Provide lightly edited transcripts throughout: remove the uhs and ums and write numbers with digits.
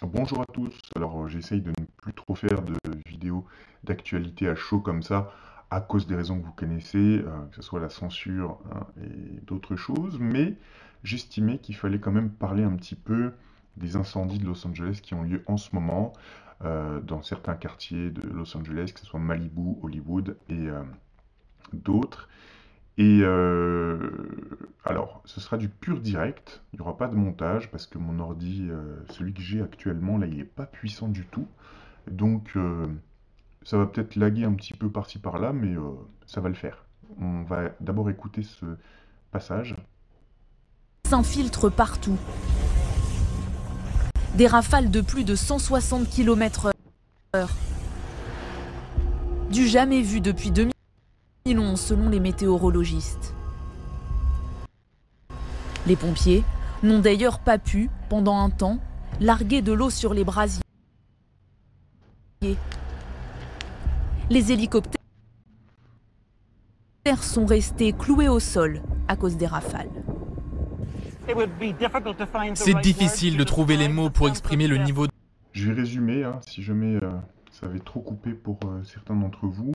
Bonjour à tous. Alors, j'essaye de ne plus trop faire de vidéos d'actualité à chaud comme ça, à cause des raisons que vous connaissez, que ce soit la censure, hein, et d'autres choses, mais j'estimais qu'il fallait quand même parler un petit peu des incendies de Los Angeles qui ont lieu en ce moment, dans certains quartiers de Los Angeles, que ce soit Malibu, Hollywood et d'autres. Et alors, ce sera du pur direct, il n'y aura pas de montage parce que mon ordi, celui que j'ai actuellement, là, il n'est pas puissant du tout. Donc, ça va peut-être laguer un petit peu par-ci par-là, mais ça va le faire. On va d'abord écouter ce passage. S'infiltrent partout. Des rafales de plus de 160 km/h. Du jamais vu depuis 2011 selon les météorologistes. Les pompiers n'ont d'ailleurs pas pu, pendant un temps, larguer de l'eau sur les brasiers. Les hélicoptères sont restés cloués au sol à cause des rafales. C'est difficile de trouver les mots pour exprimer le niveau de... Je vais résumer, hein, si jamais ça avait trop coupé pour certains d'entre vous.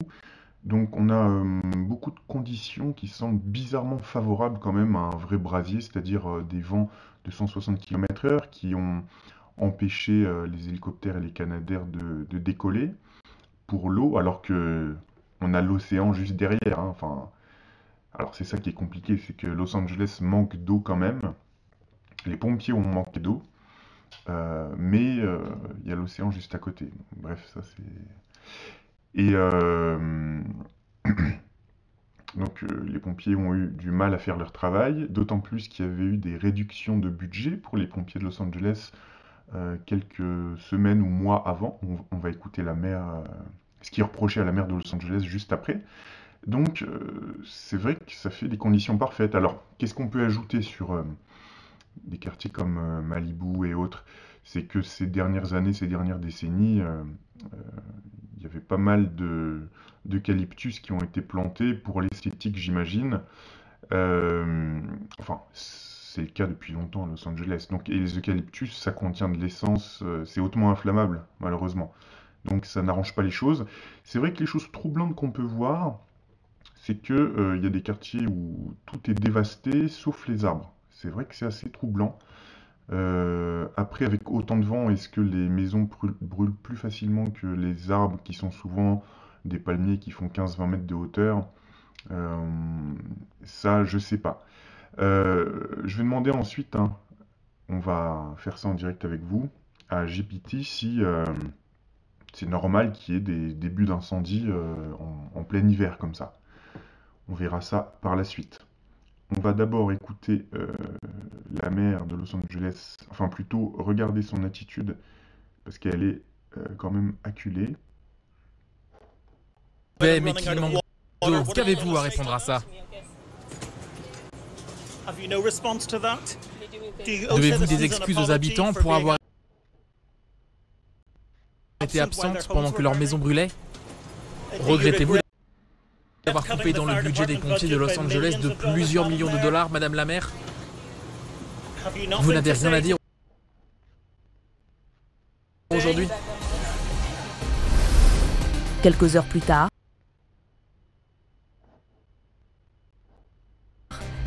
Donc on a beaucoup de conditions qui semblent bizarrement favorables quand même à un vrai brasier, c'est-à-dire des vents de 160 km/h qui ont empêché les hélicoptères et les canadaires de décoller pour l'eau, alors que on a l'océan juste derrière, hein. Enfin, alors c'est ça qui est compliqué, c'est que Los Angeles manque d'eau quand même. Les pompiers ont manqué d'eau, mais il y a l'océan juste à côté. Bref, ça c'est... Et donc les pompiers ont eu du mal à faire leur travail, d'autant plus qu'il y avait eu des réductions de budget pour les pompiers de Los Angeles quelques semaines ou mois avant. On va écouter la maire, ce qui est reproché à la maire de Los Angeles juste après. Donc c'est vrai que ça fait des conditions parfaites. Alors qu'est-ce qu'on peut ajouter sur des quartiers comme Malibu et autres? C'est que ces dernières années, ces dernières décennies, il y avait pas mal d'eucalyptus qui ont été plantés pour l'esthétique, j'imagine. Enfin, c'est le cas depuis longtemps à Los Angeles. Donc, et les eucalyptus, ça contient de l'essence, c'est hautement inflammable, malheureusement. Donc, ça n'arrange pas les choses. C'est vrai que les choses troublantes qu'on peut voir, c'est que il y a des quartiers où tout est dévasté, sauf les arbres. C'est vrai que c'est assez troublant. Après, avec autant de vent, est-ce que les maisons brûlent plus facilement que les arbres qui sont souvent des palmiers qui font 15-20 mètres de hauteur? Euh, Ça, je sais pas. Je vais demander ensuite, hein, on va faire ça en direct avec vous, à GPT si c'est normal qu'il y ait des débuts d'incendie en plein hiver comme ça. On verra ça par la suite. On va d'abord écouter la maire de Los Angeles, enfin plutôt regarder son attitude, parce qu'elle est quand même acculée. Mais qu'il manque d'eau. Qu'avez-vous à répondre à ça? Devez-vous des excuses aux habitants pour avoir été absentes pendant que leur maison brûlait? Regrettez-vous d'avoir coupé dans le budget des pompiers de Los Angeles de plusieurs millions de dollars, Madame la maire? Vous n'avez rien à dire aujourd'hui? Quelques heures plus tard,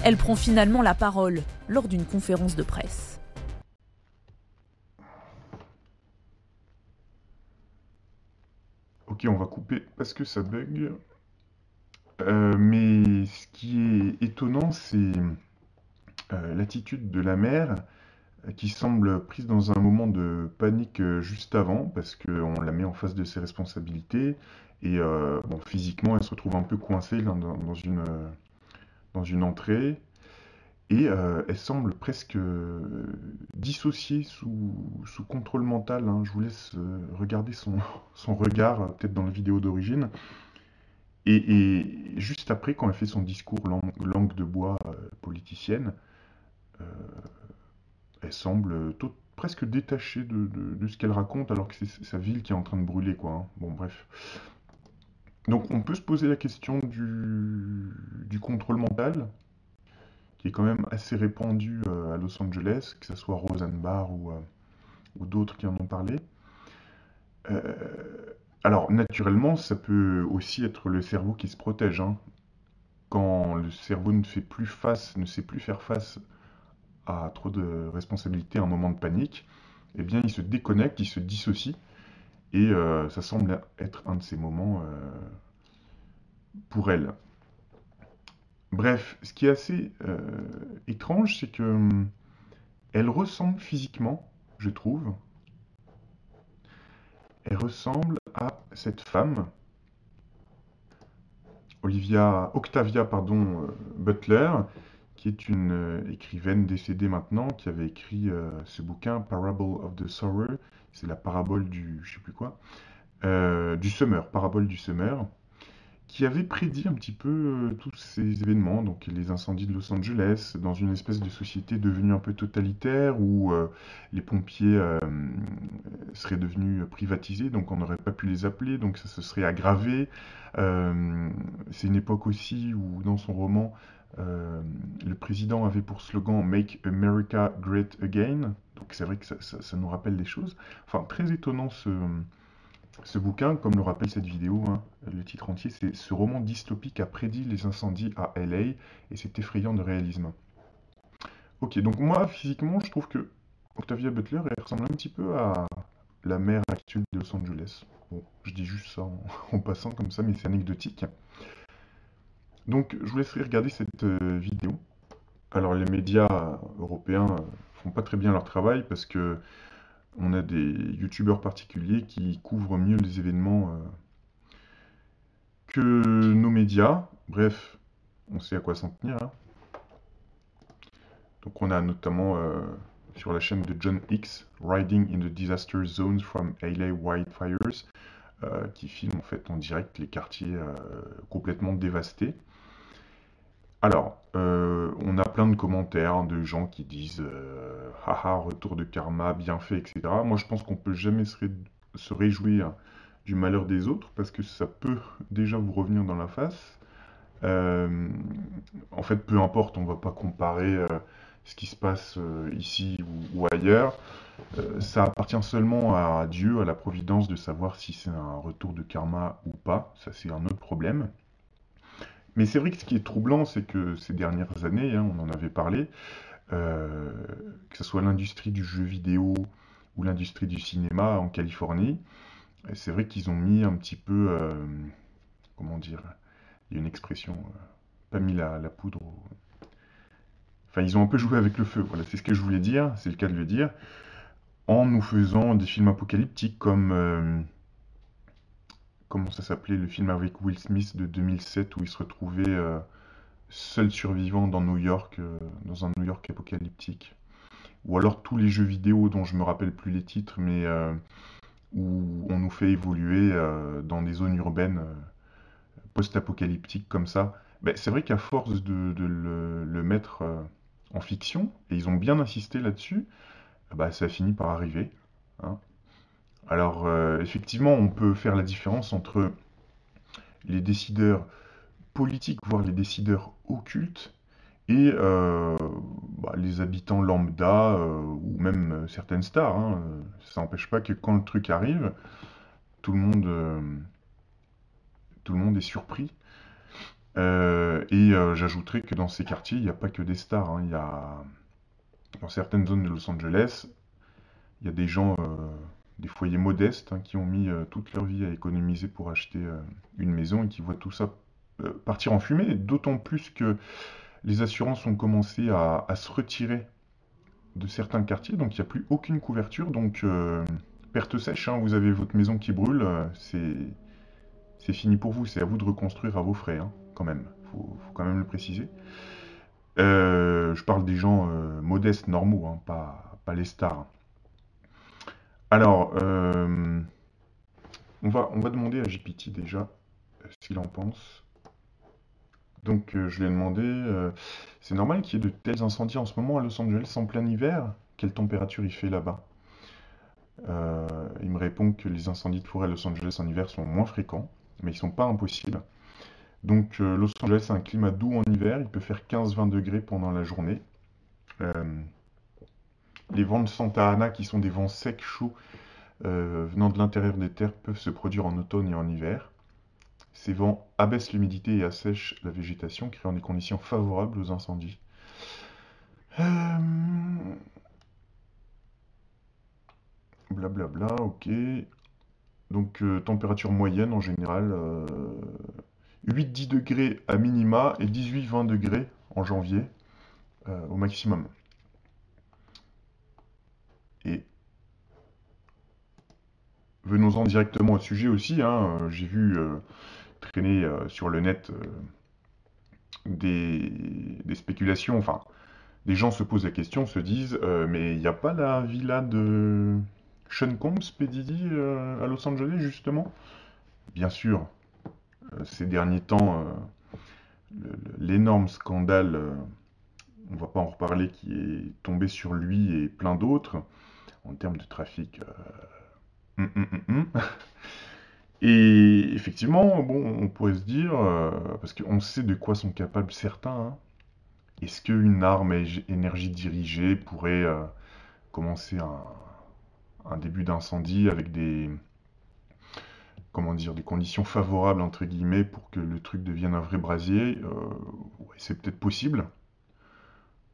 elle prend finalement la parole lors d'une conférence de presse. Ok, on va couper parce que ça bug. Mais ce qui est étonnant, c'est l'attitude de la mère qui semble prise dans un moment de panique juste avant, parce qu'on la met en face de ses responsabilités, et bon, physiquement, elle se retrouve un peu coincée là, dans une entrée, et elle semble presque dissociée sous contrôle mental, hein. Je vous laisse regarder son regard, peut-être dans la vidéo d'origine. Et juste après, quand elle fait son discours langue de bois politicienne, euh, elle semble presque détachée de ce qu'elle raconte, alors que c'est sa ville qui est en train de brûler, quoi, hein. Bon, bref. Donc, on peut se poser la question du contrôle mental, qui est quand même assez répandu à Los Angeles, que ce soit Roseanne Barr ou ou d'autres qui en ont parlé. Euh, alors, naturellement, ça peut aussi être le cerveau qui se protège, hein. Quand le cerveau ne fait plus face, ne sait plus faire face à trop de responsabilités, à un moment de panique, eh bien, il se déconnecte, il se dissocie, et ça semble être un de ces moments pour elle. Bref, ce qui est assez étrange, c'est que elle ressemble physiquement, je trouve, elle ressemble à cette femme, Octavia Butler, qui est une écrivaine décédée maintenant, qui avait écrit ce bouquin Parable of the Sower, c'est la parabole du, je sais plus quoi, du semeur, parabole du semeur, qui avait prédit un petit peu tous ces événements, donc les incendies de Los Angeles, dans une espèce de société devenue un peu totalitaire, où les pompiers seraient devenus privatisés, donc on n'aurait pas pu les appeler, donc ça se serait aggravé. C'est une époque aussi où, dans son roman, le président avait pour slogan Make America Great Again, donc c'est vrai que ça nous rappelle des choses. Enfin, très étonnant ce bouquin, comme le rappelle cette vidéo, hein, le titre entier, c'est Ce roman dystopique a prédit les incendies à LA, et c'est effrayant de réalisme. Ok, donc moi, physiquement, je trouve que Octavia Butler, elle ressemble un petit peu à la maire actuelle de Los Angeles. Bon, je dis juste ça en passant comme ça, mais c'est anecdotique. Donc, je vous laisserai regarder cette vidéo. Alors, les médias européens font pas très bien leur travail parce que on a des youtubeurs particuliers qui couvrent mieux les événements que nos médias. Bref, on sait à quoi s'en tenir, hein. Donc on a notamment sur la chaîne de John X, Riding in the Disaster Zones from LA Wildfires, qui filme en fait en direct les quartiers complètement dévastés. Alors, on a plein de commentaires de gens qui disent haha, retour de karma, bien fait, etc. Moi, je pense qu'on peut jamais se réjouir du malheur des autres parce que ça peut déjà vous revenir dans la face. Euh, En fait, peu importe, on va pas comparer ce qui se passe ici ou ailleurs. Ça appartient seulement à Dieu, à la providence, de savoir si c'est un retour de karma ou pas. Ça, c'est un autre problème. Mais c'est vrai que ce qui est troublant, c'est que ces dernières années, hein, on en avait parlé, euh, que ce soit l'industrie du jeu vidéo ou l'industrie du cinéma en Californie, c'est vrai qu'ils ont mis un petit peu, comment dire, il y a une expression, pas mis la poudre Enfin, ils ont un peu joué avec le feu, voilà, c'est ce que je voulais dire, c'est le cas de le dire, en nous faisant des films apocalyptiques comme, comment ça s'appelait, le film avec Will Smith de 2007 où il se retrouvait seul survivant dans New York, dans un New York apocalyptique. Ou alors tous les jeux vidéo dont je me rappelle plus les titres, mais où on nous fait évoluer dans des zones urbaines post-apocalyptiques comme ça. Ben, c'est vrai qu'à force de le mettre en fiction, et ils ont bien insisté là-dessus, bah, ça a fini par arriver, hein. Alors, effectivement, on peut faire la différence entre les décideurs politiques, voire les décideurs occultes, et bah, les habitants lambda, ou même certaines stars, hein. Ça n'empêche pas que quand le truc arrive, tout le monde, euh, tout le monde est surpris. J'ajouterais que dans ces quartiers, il n'y a pas que des stars, hein. Il y a, dans certaines zones de Los Angeles, il y a des gens, des foyers modestes, hein, qui ont mis toute leur vie à économiser pour acheter une maison et qui voient tout ça partir en fumée. D'autant plus que les assurances ont commencé à se retirer de certains quartiers, donc il n'y a plus aucune couverture. Donc, perte sèche, hein, vous avez votre maison qui brûle, c'est fini pour vous. C'est à vous de reconstruire à vos frais, hein, quand même. Faut quand même le préciser. Je parle des gens modestes, normaux, hein, pas les stars. Alors, on va demander à GPT déjà ce qu'il en pense. Donc, je lui ai demandé, c'est normal qu'il y ait de tels incendies en ce moment à Los Angeles en plein hiver? Quelle température il fait là-bas? Il me répond que les incendies de forêt à Los Angeles en hiver sont moins fréquents, mais ils sont pas impossibles. Donc, Los Angeles a un climat doux en hiver, il peut faire 15-20 degrés pendant la journée. Euh, Les vents de Santa Ana, qui sont des vents secs, chauds, venant de l'intérieur des terres, peuvent se produire en automne et en hiver. Ces vents abaissent l'humidité et assèchent la végétation, créant des conditions favorables aux incendies. Blablabla, ok. Donc température moyenne en général, 8-10 degrés à minima et 18-20 degrés en janvier au maximum. Et venons-en directement au sujet aussi, hein. J'ai vu traîner sur le net des spéculations, enfin, des gens se posent la question, se disent mais il n'y a pas la villa de Sean Combs, P. Diddy, à Los Angeles, justement? Bien sûr, ces derniers temps, l'énorme scandale, on ne va pas en reparler, qui est tombé sur lui et plein d'autres, en termes de trafic. Et effectivement, bon, on pourrait se dire, parce qu'on sait de quoi sont capables certains, hein, est-ce qu'une arme à énergie dirigée pourrait commencer un début d'incendie avec des, comment dire, des conditions favorables, entre guillemets, pour que le truc devienne un vrai brasier? Ouais, c'est peut-être possible.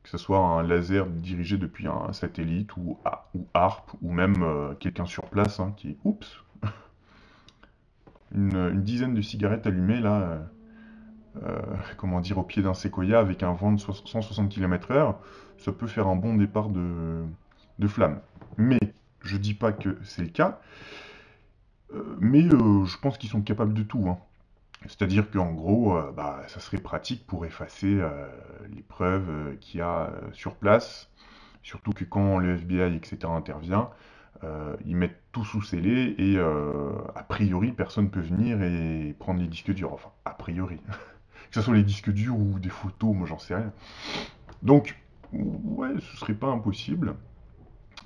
Que ce soit un laser dirigé depuis un satellite ou ARP, ou même quelqu'un sur place hein, qui, oups, une dizaine de cigarettes allumées là, comment dire, au pied d'un séquoia avec un vent de 160 km/h, ça peut faire un bon départ de flamme. Mais je dis pas que c'est le cas, mais je pense qu'ils sont capables de tout, hein. C'est-à-dire qu'en gros, bah, ça serait pratique pour effacer les preuves qu'il y a sur place, surtout que quand le FBI, etc. intervient, ils mettent tout sous scellé et a priori, personne ne peut venir et prendre les disques durs. Enfin, a priori. Que ce soit les disques durs ou des photos, moi j'en sais rien. Donc, ouais, ce serait pas impossible,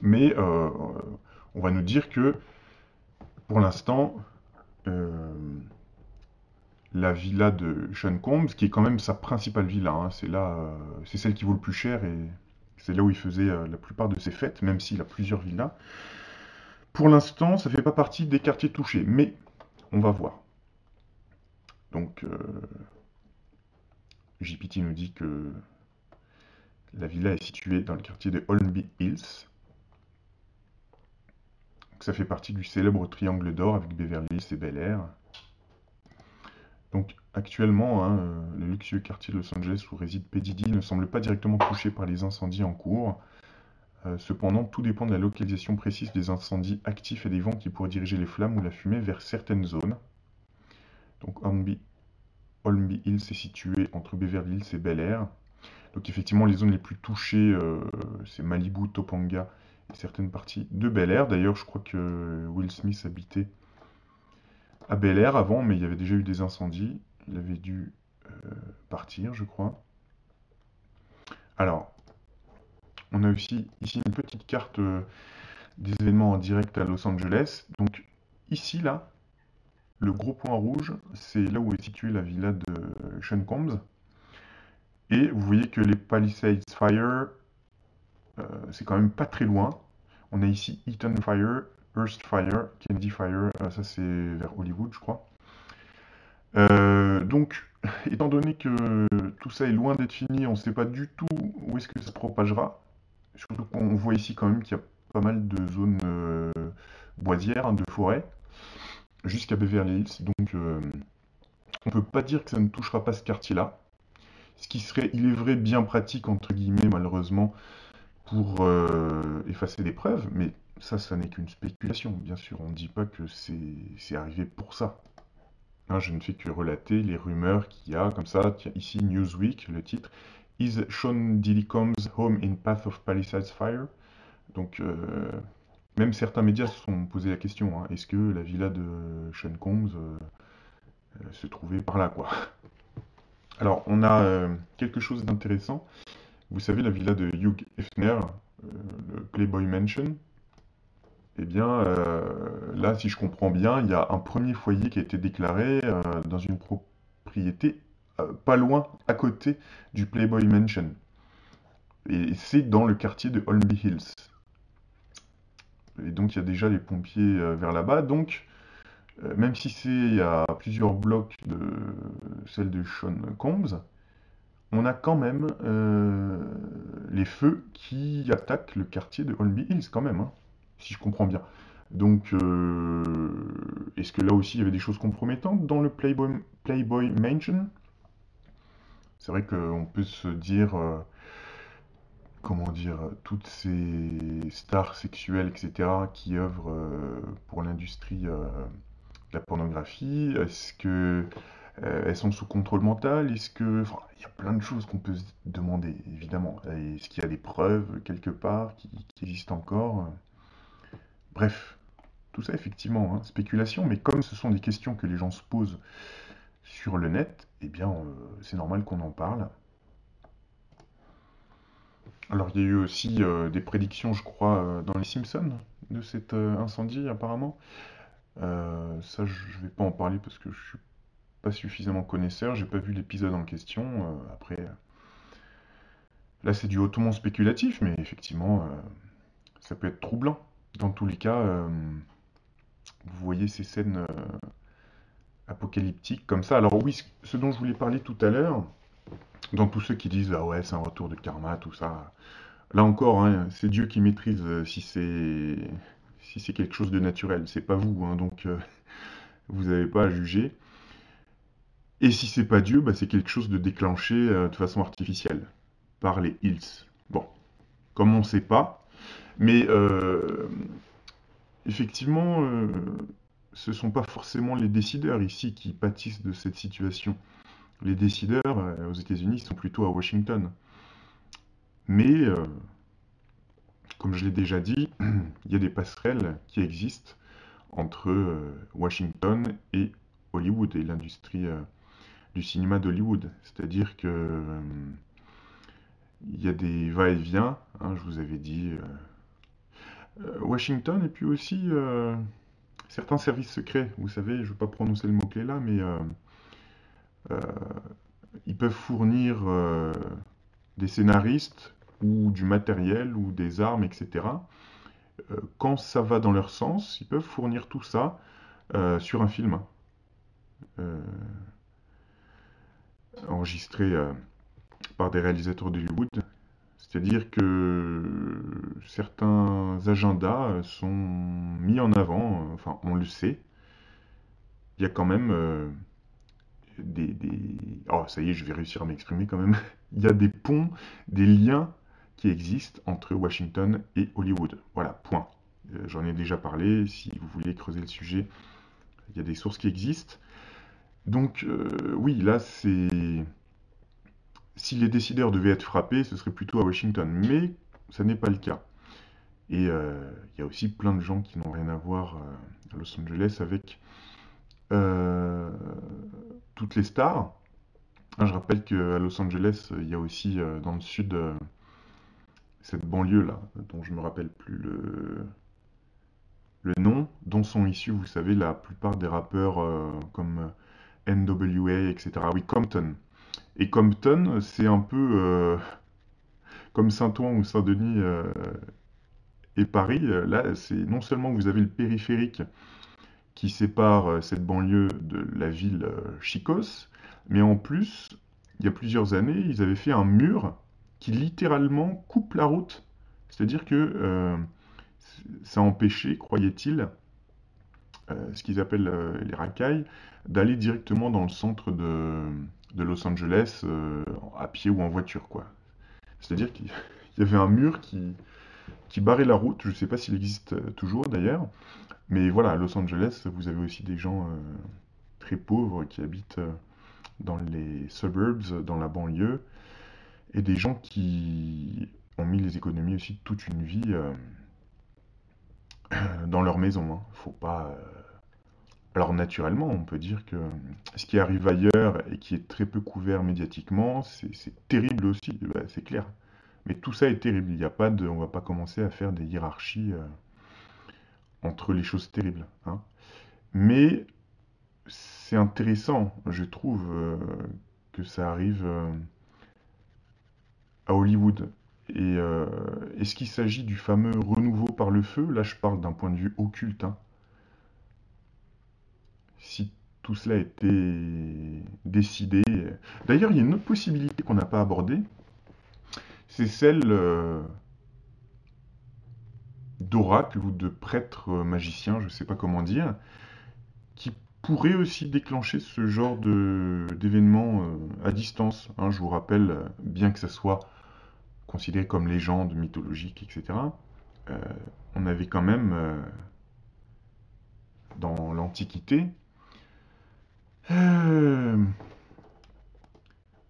mais on va nous dire que pour l'instant, euh, la villa de Sean Combs, qui est quand même sa principale villa, hein, c'est là, c'est celle qui vaut le plus cher et c'est là où il faisait la plupart de ses fêtes, même s'il a plusieurs villas. Pour l'instant, ça fait pas partie des quartiers touchés, mais on va voir. Donc, JPT nous dit que la villa est située dans le quartier de Holmby Hills. Donc, ça fait partie du célèbre triangle d'or avec Beverly Hills et Bel Air. Donc actuellement, hein, le luxueux quartier de Los Angeles où réside P. Diddy ne semble pas directement touché par les incendies en cours. Cependant, tout dépend de la localisation précise des incendies actifs et des vents qui pourraient diriger les flammes ou la fumée vers certaines zones. Donc Holmby Hills est situé entre Beverly Hills et Bel Air. Donc effectivement, les zones les plus touchées, c'est Malibu, Topanga et certaines parties de Bel Air. D'ailleurs, je crois que Will Smith habitait à Bel Air avant, mais il y avait déjà eu des incendies. Il avait dû partir, je crois. Alors, on a aussi ici une petite carte des événements en direct à Los Angeles. Donc ici, là, le gros point rouge, c'est là où est située la villa de Sean Combs. Et vous voyez que les Palisades Fire, c'est quand même pas très loin. On a ici Eaton Fire, Hearst Fire, Kennedy Fire, ça c'est vers Hollywood, je crois. Donc, étant donné que tout ça est loin d'être fini, on ne sait pas du tout où est-ce que ça se propagera. Surtout qu'on voit ici quand même qu'il y a pas mal de zones boisières, hein, de forêt, jusqu'à Beverly Hills. Donc, on ne peut pas dire que ça ne touchera pas ce quartier-là. Ce qui serait, il est vrai, bien pratique, entre guillemets, malheureusement, pour effacer des preuves, mais ça n'est qu'une spéculation, bien sûr. On ne dit pas que c'est arrivé pour ça. Hein, je ne fais que relater les rumeurs qu'il y a, comme ça. Tiens, ici, Newsweek, le titre. Is Sean Diddy Combs home in path of Palisades Fire? Donc, même certains médias se sont posé la question, hein, est-ce que la villa de Sean Combs se trouvait par là, quoi? Alors, on a quelque chose d'intéressant. Vous savez, la villa de Hugh Hefner, le Playboy Mansion, eh bien, là, si je comprends bien, il y a un premier foyer qui a été déclaré dans une propriété pas loin, à côté du Playboy Mansion. Et c'est dans le quartier de Holmby Hills. Et donc il y a déjà les pompiers vers là-bas. Donc même si c'est à plusieurs blocs de celle de Sean Combs, on a quand même les feux qui attaquent le quartier de Holmby Hills quand même, hein, si je comprends bien. Donc, est-ce que là aussi il y avait des choses compromettantes dans le Playboy Mansion? C'est vrai qu'on peut se dire, comment dire, toutes ces stars sexuelles, etc., qui œuvrent pour l'industrie de la pornographie, est-ce que elles sont sous contrôle mental? Est-ce que... Enfin, il y a plein de choses qu'on peut se demander, évidemment. Est-ce qu'il y a des preuves quelque part qui existent encore? Bref, tout ça effectivement, hein, spéculation, mais comme ce sont des questions que les gens se posent sur le net, eh bien, c'est normal qu'on en parle. Alors, il y a eu aussi des prédictions, je crois, dans les Simpsons de cet incendie, apparemment. Ça, je vais pas en parler parce que je suis pas suffisamment connaisseur, j'ai pas vu l'épisode en question. Après, là, c'est du hautement spéculatif, mais effectivement, ça peut être troublant. Dans tous les cas, vous voyez ces scènes apocalyptiques comme ça. Alors oui, ce dont je voulais parler tout à l'heure, dans tous ceux qui disent ah ouais, c'est un retour de karma, tout ça. Là encore, hein, c'est Dieu qui maîtrise si c'est quelque chose de naturel. C'est pas vous, hein, donc vous n'avez pas à juger. Et si c'est pas Dieu, bah, c'est quelque chose de déclenché de façon artificielle par les Hills. Bon, comme on ne sait pas, mais effectivement, ce ne sont pas forcément les décideurs ici qui pâtissent de cette situation. Les décideurs aux États-Unis sont plutôt à Washington. Mais, comme je l'ai déjà dit, il y a des passerelles qui existent entre Washington et Hollywood et l'industrie du cinéma d'Hollywood. C'est-à-dire que il y a des va-et-vient, hein, je vous avais dit Washington et puis aussi certains services secrets. Vous savez, je ne veux pas prononcer le mot-clé là, mais euh, ils peuvent fournir des scénaristes ou du matériel ou des armes, etc. Quand ça va dans leur sens, ils peuvent fournir tout ça sur un film euh, enregistré par des réalisateurs d'Hollywood. C'est-à-dire que certains agendas sont mis en avant, enfin on le sait, il y a quand même Oh, ça y est, je vais réussir à m'exprimer quand même. Il y a des ponts, des liens qui existent entre Washington et Hollywood. Voilà, point. J'en ai déjà parlé, si vous voulez creuser le sujet, il y a des sources qui existent. Donc, oui, là, c'est... Si les décideurs devaient être frappés, ce serait plutôt à Washington, mais ça n'est pas le cas. Et il y a aussi plein de gens qui n'ont rien à voir à Los Angeles avec euh, toutes les stars. Je rappelle qu'à Los Angeles, il y a aussi dans le sud cette banlieue-là, dont je me rappelle plus le nom, dont sont issus, vous savez, la plupart des rappeurs comme NWA, etc. Oui, Compton. Et Compton, c'est un peu comme Saint-Ouen ou Saint-Denis et Paris. Là, c'est non seulement vous avez le périphérique qui sépare cette banlieue de la ville Chicos, mais en plus, il y a plusieurs années, ils avaient fait un mur qui littéralement coupe la route. C'est-à-dire que ça empêchait, croyait-il, ce qu'ils appellent les racailles, d'aller directement dans le centre de Los Angeles à pied ou en voiture, quoi. C'est-à-dire qu'il y avait un mur qui barrait la route. Je ne sais pas s'il existe toujours d'ailleurs, mais voilà, à Los Angeles, vous avez aussi des gens très pauvres qui habitent dans les suburbs, dans la banlieue, et des gens qui ont mis les économies aussi de toute une vie dans leur maison, hein. Faut pas. Alors naturellement, on peut dire que ce qui arrive ailleurs et qui est très peu couvert médiatiquement, c'est terrible aussi, bah, c'est clair. Mais tout ça est terrible. Il n'y a pas de, on va pas commencer à faire des hiérarchies entre les choses terribles, hein. Mais c'est intéressant, je trouve, que ça arrive à Hollywood. Est-ce qu'il s'agit du fameux renouveau par le feu? Là, je parle d'un point de vue occulte, hein. Si tout cela a été décidé. D'ailleurs, il y a une autre possibilité qu'on n'a pas abordée, c'est celle d'oracles ou de prêtres magiciens, je ne sais pas comment dire, qui pourraient aussi déclencher ce genre d'événements à distance, hein. Je vous rappelle, bien que ça soit considéré comme légende mythologique, etc., euh, on avait quand même, dans l'Antiquité, euh,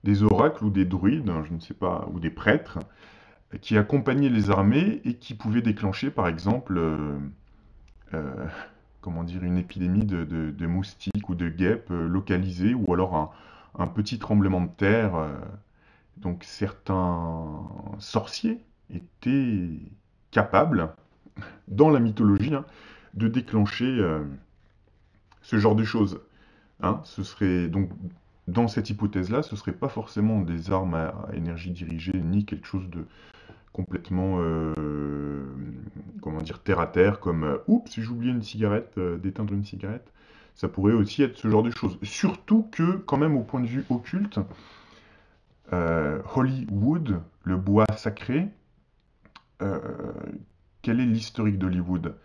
des oracles ou des druides, hein, je ne sais pas, ou des prêtres, qui accompagnaient les armées et qui pouvaient déclencher, par exemple, euh, comment dire, une épidémie de moustiques ou de guêpes localisée, ou alors un petit tremblement de terre. Donc certains sorciers étaient capables, dans la mythologie, hein, de déclencher ce genre de choses, hein. Ce serait donc dans cette hypothèse-là, ce ne serait pas forcément des armes à énergie dirigée, ni quelque chose de complètement, comment dire, terre à terre, comme oups, j'ai oublié une cigarette, d'éteindre une cigarette. Ça pourrait aussi être ce genre de choses. Surtout que, quand même, au point de vue occulte, Hollywood, le bois sacré, euh, quel est l'historique d'Hollywood?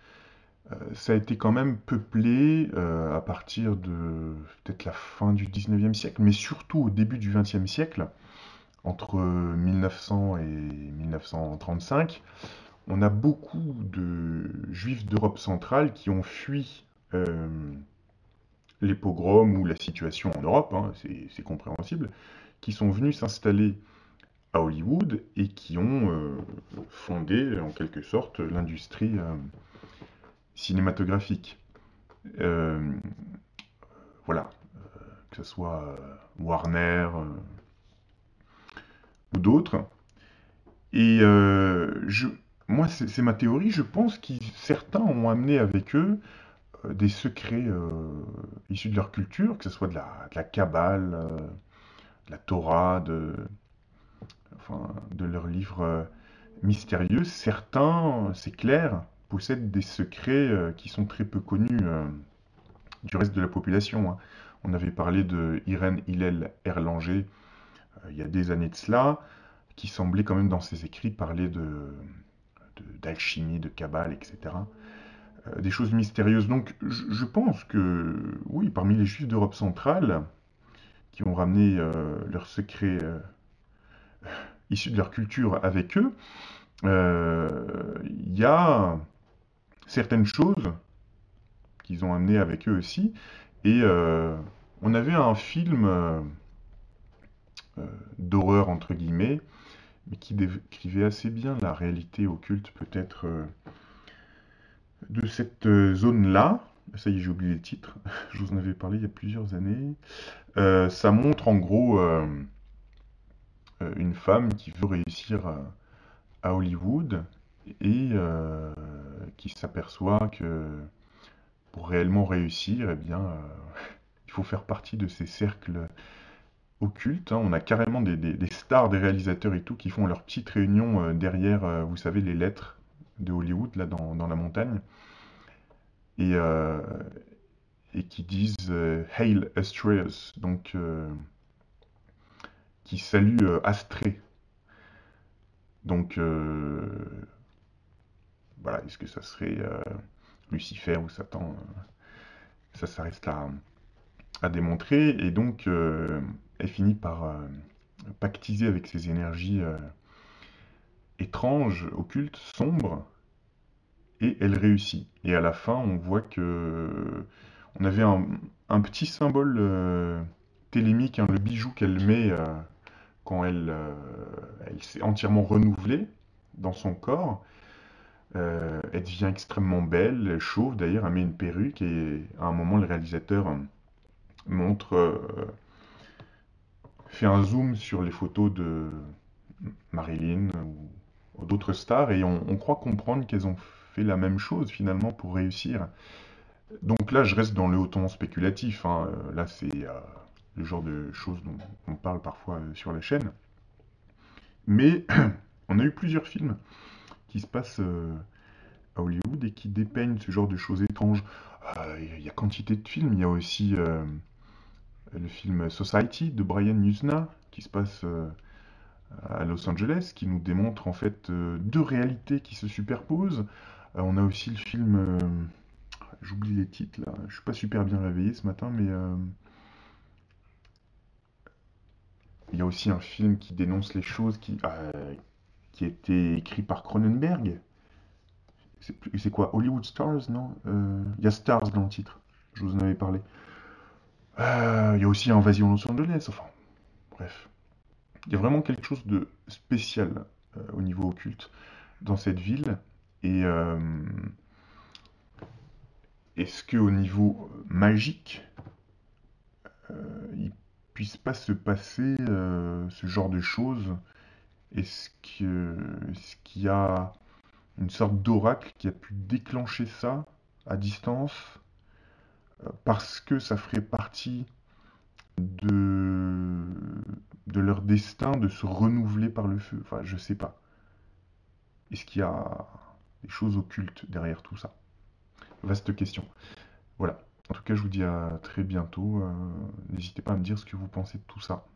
Ça a été quand même peuplé à partir de peut-être la fin du 19e siècle, mais surtout au début du 20e siècle, entre 1900 et 1935. On a beaucoup de juifs d'Europe centrale qui ont fui les pogroms ou la situation en Europe, hein, c'est compréhensible, qui sont venus s'installer à Hollywood et qui ont fondé en quelque sorte l'industrie cinématographique. Euh, voilà, que ce soit Warner ou d'autres. Et moi, c'est ma théorie, je pense que certains ont amené avec eux des secrets issus de leur culture, que ce soit de la Kabbale, de la Torah, enfin, de leurs livres mystérieux. Certains, c'est clair, possèdent des secrets qui sont très peu connus du reste de la population, hein. On avait parlé de Irène Hillel Erlanger il y a des années de cela, qui semblait quand même dans ses écrits parler d'alchimie, de Kabbale, etc. Des choses mystérieuses. Donc je pense que, oui, parmi les juifs d'Europe centrale, qui ont ramené leurs secrets issus de leur culture avec eux, il y a certaines choses qu'ils ont amenées avec eux aussi. Et on avait un film d'horreur, entre guillemets, mais qui décrivait assez bien la réalité occulte peut-être de cette zone-là. Ça y est, j'ai oublié le titre. Je vous en avais parlé il y a plusieurs années. Ça montre en gros une femme qui veut réussir à Hollywood et qui s'aperçoit que pour réellement réussir, eh bien, il faut faire partie de ces cercles occultes, hein. On a carrément des stars, des réalisateurs et tout qui font leur petite réunion derrière, vous savez, les lettres de Hollywood, là, dans la montagne, et, euh, et qui disent Hail Astreus, donc qui saluent Astrée. Donc, voilà, est-ce que ça serait Lucifer ou Satan? Ça reste à démontrer. Et donc, elle finit par pactiser avec ces énergies étranges, occultes, sombres, et elle réussit. Et à la fin, on voit que on avait un petit symbole télémique, hein, le bijou qu'elle met quand elle s'est entièrement renouvelée dans son corps. Elle devient extrêmement belle, chauve d'ailleurs, elle met une perruque et à un moment le réalisateur montre, fait un zoom sur les photos de Marilyn ou d'autres stars et on croit comprendre qu'elles ont fait la même chose finalement pour réussir. Donc là, je reste dans le hautement spéculatif, hein. Là, c'est le genre de choses dont on parle parfois sur la chaîne. Mais On a eu plusieurs films qui se passent à Hollywood et qui dépeignent ce genre de choses étranges. Il y a quantité de films. Il y a aussi le film Society de Brian Yuzna qui se passe à Los Angeles, qui nous démontre en fait deux réalités qui se superposent. On a aussi le film, j'oublie les titres là, je suis pas super bien réveillé ce matin, mais il y a aussi un film qui dénonce les choses qui a été écrit par Cronenberg. C'est quoi? Hollywood Stars, non? Il y a Stars dans le titre, je vous en avais parlé. Il y a aussi Invasion Los Angeles, enfin, bref. Il y a vraiment quelque chose de spécial au niveau occulte dans cette ville. Et est-ce qu'au niveau magique, il puisse pas se passer ce genre de choses? Est-ce qu'il y a une sorte d'oracle qui a pu déclencher ça à distance parce que ça ferait partie de, de leur destin de se renouveler par le feu? Enfin, je sais pas. Est-ce qu'il y a des choses occultes derrière tout ça? Vaste question. Voilà. En tout cas, je vous dis à très bientôt. N'hésitez pas à me dire ce que vous pensez de tout ça.